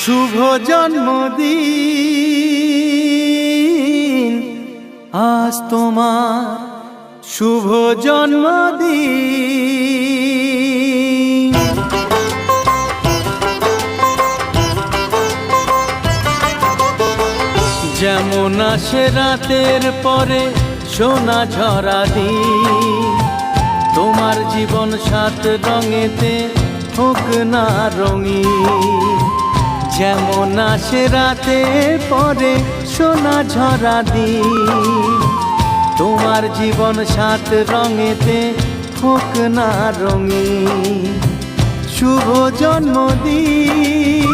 শুভ জন্মদিন আজ তোমার শুভ জন্মদিন। যেমন আসে রাতের পরে সোনা ঝরা দিন, তোমার জীবন সাত রঙেতে হোক না রঙিন। যেমন আসে রাতের পরে সোনা ঝরা দিন, তোমার জীবন সাত রঙেতে হোক না রঙিন। শুভ জন্মদিন,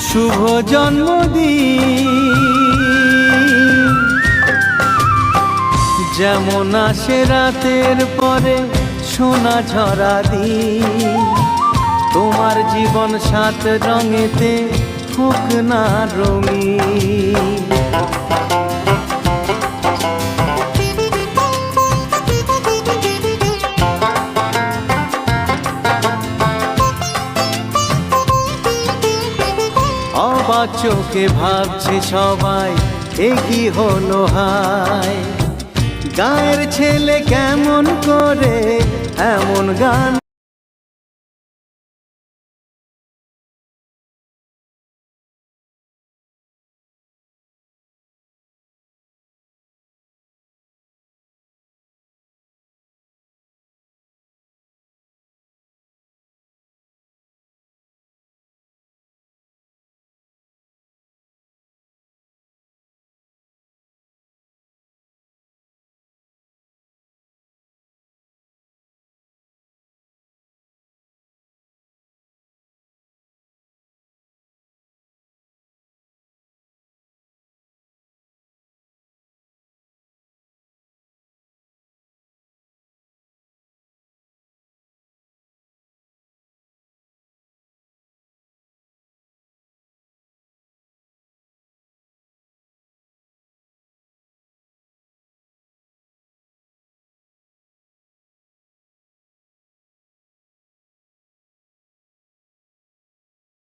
শুভ জন্মদিন। যেমন আসে রাতের পরে সোনা ঝরা দিন, তোমার জীবন সাত রঙেতে হোক না রঙিন। অবাক চোখে ভাবছে সবাই এ কি হলো হায়, গায়ের ছেলে কেমন করে এমন গান